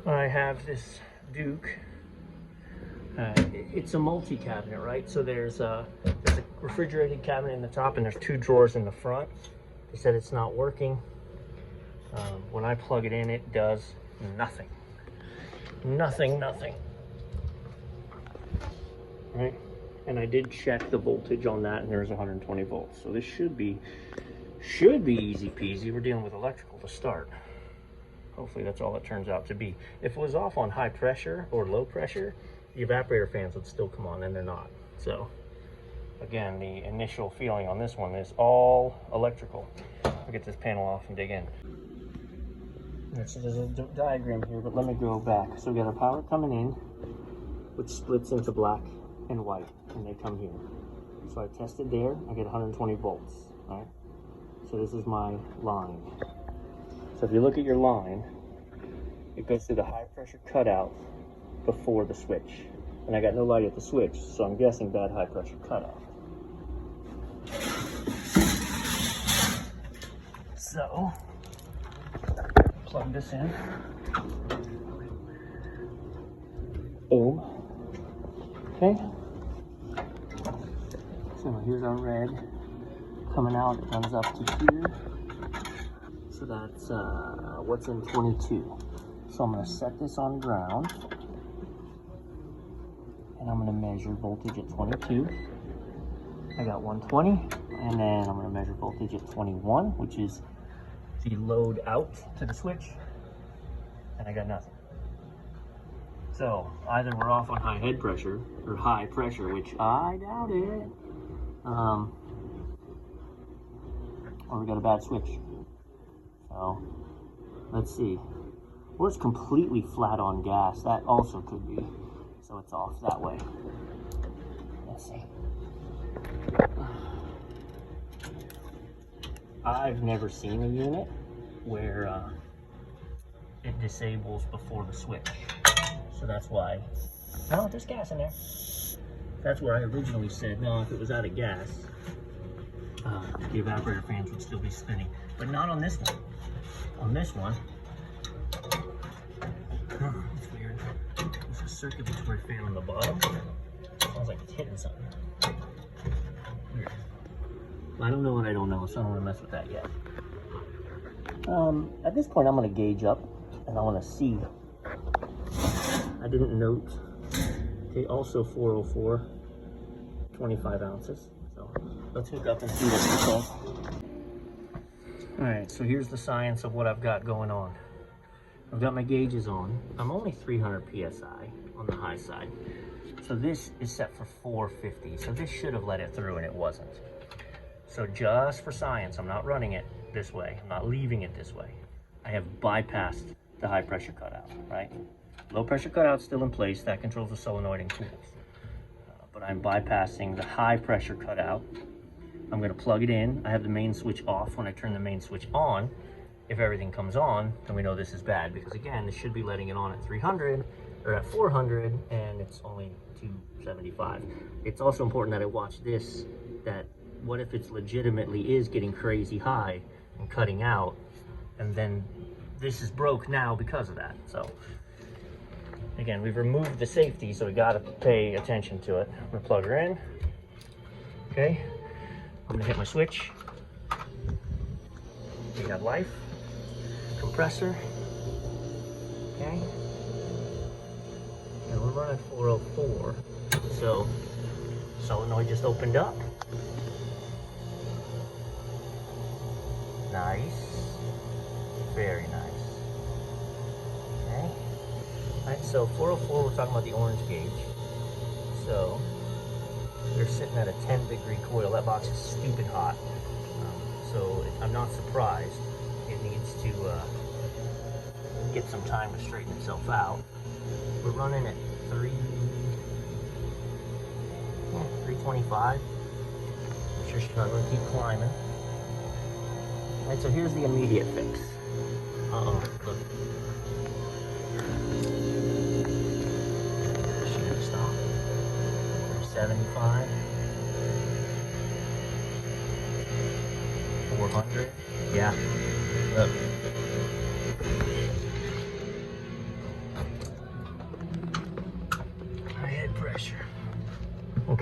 I have this Duke. It's a multi-cabinet, right? So there's a refrigerated cabinet in the top, and there's 2 drawers in the front. They said it's not working. When I plug it in, it does nothing. Nothing. Right? And I did check the voltage on that, and there's 120 volts. So this should be easy peasy. We're dealing with electrical to start. Hopefully that's all it turns out to be. If it was off on high pressure or low pressure, the evaporator fans would still come on, and they're not. So again, the initial feeling on this one is all electrical. I'll get this panel off and dig in. So there's a diagram here, but let me go back. So we got our power coming in, which splits into black and white, and they come here. So I tested there, I get 120 volts, all right? So this is my line. So if you look at your line, it goes through the high pressure cutout before the switch. And I got no light at the switch, so I'm guessing bad high pressure cutoff. So, plug this in. Boom. Okay. So here's our red coming out. It runs up to here. So that's what's in 22. So I'm going to set this on ground. And I'm going to measure voltage at 22. I got 120. And then I'm going to measure voltage at 21, which is the load out to the switch. And I got nothing. So either we're off on high head pressure or high pressure, which I doubt it. Or we got a bad switch. So let's see. Or it's completely flat on gas. That also could be. So it's off that way. Let's see. I've never seen a unit where it disables before the switch. So that's why. No, there's gas in there. That's where I originally said, no, if it was out of gas, the evaporator fans would still be spinning. But not on this one. On this one, it's weird. There's a circulatory fan on the bottom. Sounds like it's hitting something. Weird. I don't know what I don't know, so I don't want to mess with that yet. At this point, I'm going to gauge up, and I want to see. I didn't note. Okay, also 404, 25 ounces. So let's hook up and see what this does. All right, so here's the science of what I've got going on. I've got my gauges on. I'm only 300 PSI on the high side. So this is set for 450. So this should have let it through, and it wasn't. So just for science, I'm not running it this way. I'm not leaving it this way. I have bypassed the high pressure cutout, right? Low pressure cutout still in place. That controls the solenoid and cools. But I'm bypassing the high pressure cutout. I'm going to plug it in. I have the main switch off. When I turn the main switch on, if everything comes on, then we know this is bad, because again, this should be letting it on at 300 or at 400, and it's only 275. It's also important that I watch this, that what if it's legitimately is getting crazy high and cutting out, and then this is broke now because of that. So again, we've removed the safety, so we got to pay attention to it. I'm going to plug her in. Okay. I'm going to hit my switch. We have life. Compressor. Okay. And we're running 404. So solenoid just opened up. Nice. Very nice. Okay. All right, so 404, we're talking about the orange gauge. So they're sitting at a 10-degree coil. That box is stupid hot. So I'm not surprised. It needs to get some time to straighten itself out. We're running at 325. I'm sure she's not going to keep climbing. All right, so here's the immediate fix. Uh-oh, look. She gonna stop? 375. 400. Yeah. Look.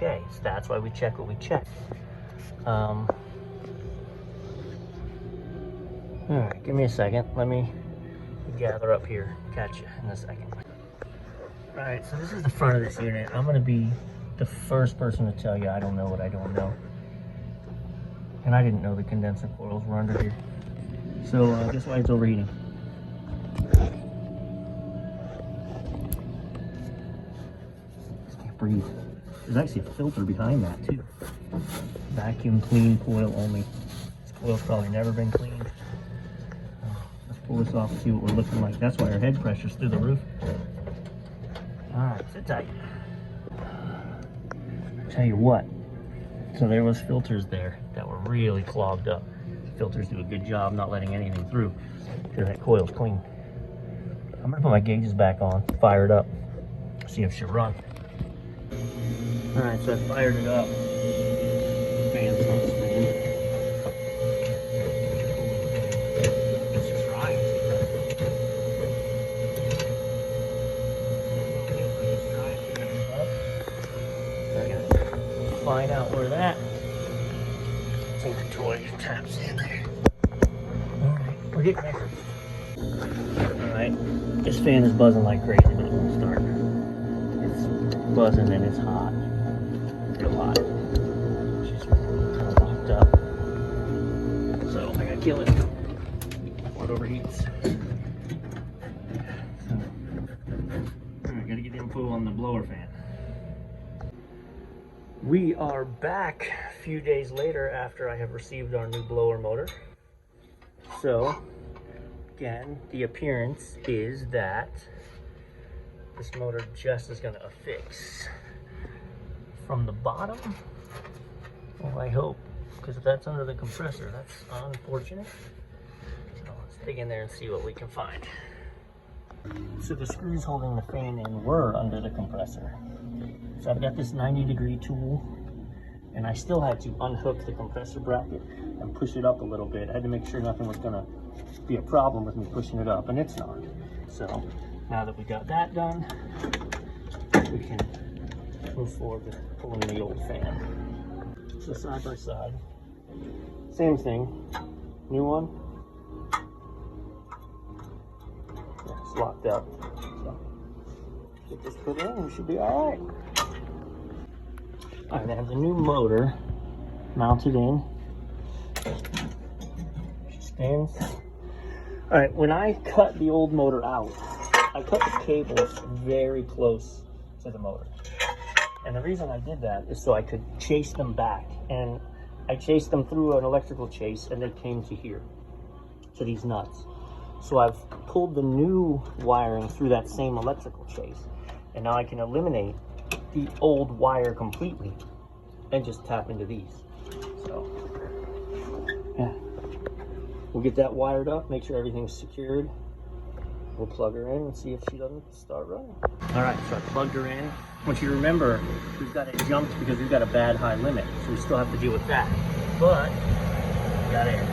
okay. So that's why we check what we check. All right, give me a second. Let me gather up here. Catch you in a second. All right, so this is the front of this unit. I'm gonna be the first person to tell you I don't know what I don't know. And I didn't know the condenser coils were under here. So guess why it's overheating? Just can't breathe. There's actually a filter behind that too. Vacuum clean coil only. This coil's probably never been cleaned. Let's pull this off and see what we're looking like. That's why our head pressure's through the roof. Alright, sit tight. Tell you what, so there was filters there that were really clogged up. Filters do a good job not letting anything through because that coil's clean. I'm gonna put my gauges back on, fire it up, see if she'll run. Alright, so I fired it up. Fan's not spinning. Let's just try it. Find out where that toy taps in there. Alright, we're getting there. Alright, this fan is buzzing like crazy, but it won't start. It's buzzing and it's hot. Real hot. She's kind of locked up. So I gotta kill it before it overheats. Alright, gotta get info on the blower fan. We are back a few days later after I have received our new blower motor. So, again, the appearance is that this motor just is going to affix from the bottom. Well, I hope, because if that's under the compressor, that's unfortunate. So let's dig in there and see what we can find. So the screws holding the fan in were under the compressor. So I've got this 90-degree tool, and I still had to unhook the compressor bracket and push it up a little bit. I had to make sure nothing was gonna be a problem with me pushing it up, and it's not. So now that we got that done, we can move forward with pulling the old fan. So side by side, same thing, new one. Yeah, it's locked up. So get this put in, and we should be all right. Alright, I have the new motor mounted in. She spins. Alright, when I cut the old motor out, I cut the cables very close to the motor. And the reason I did that is so I could chase them back. And I chased them through an electrical chase and they came to here, to these nuts. So I've pulled the new wiring through that same electrical chase. And now I can eliminate the old wire completely and just tap into these. So yeah, we'll get that wired up, make sure everything's secured. We'll plug her in and see if she doesn't start running. All right, so I plugged her in. Once you remember, we've got it jumped because we've got a bad high limit, so we still have to deal with that. But we got it.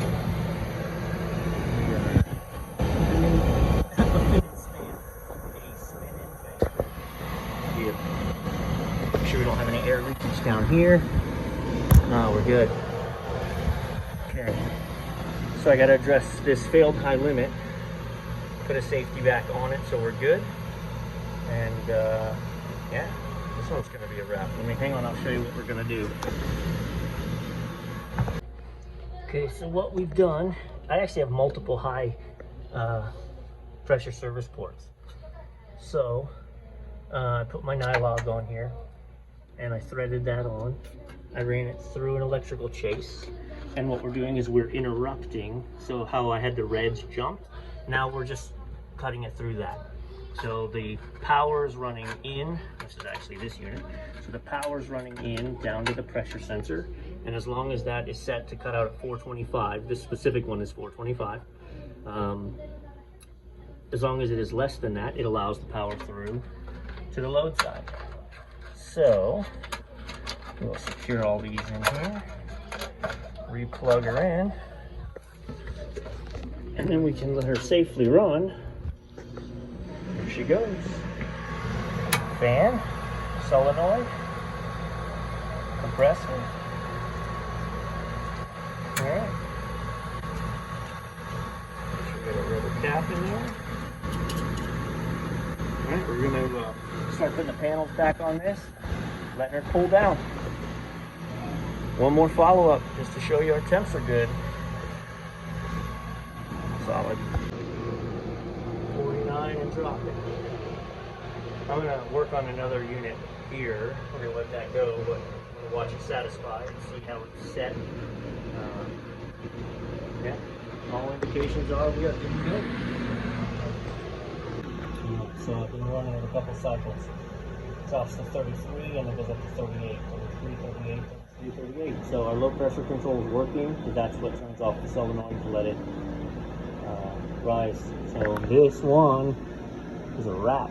Make sure we don't have any air leakage down here. No, we're good. Okay. So I got to address this failed high limit. Put a safety back on it, so we're good. And yeah, this one's going to be a wrap. Let me hang on. I'll show you what we're going to do. Okay, so what we've done, I actually have multiple high pressure service ports. So I put my Nylog on here and I threaded that on. I ran it through an electrical chase. And what we're doing is we're interrupting. So how I had the reds jumped, now we're just cutting it through that. So the power is running in, this is actually this unit. So the power is running in down to the pressure sensor. And as long as that is set to cut out at 425, this specific one is 425. As long as it is less than that, it allows the power through to the load side. So we'll secure all these in here, replug her in, and then we can let her safely run. Here she goes. Fan, solenoid, compressor. Alright. Make sure we get a rubber cap in there. Alright, we're going to start putting the panels back on this, letting her cool down. One more follow-up just to show you our temps are good. Solid. 49 and drop it. I'm going to work on another unit here. We're going to let that go, but I'm going to watch it satisfy and see how it's set. Yeah, all indications are we are good to go. So I've been running it a couple cycles. It's off to 33 and it goes up to 38, 33, 38, 33, 38. So our low pressure control is working because that's what turns off the solenoid to let it rise. So this one is a wrap.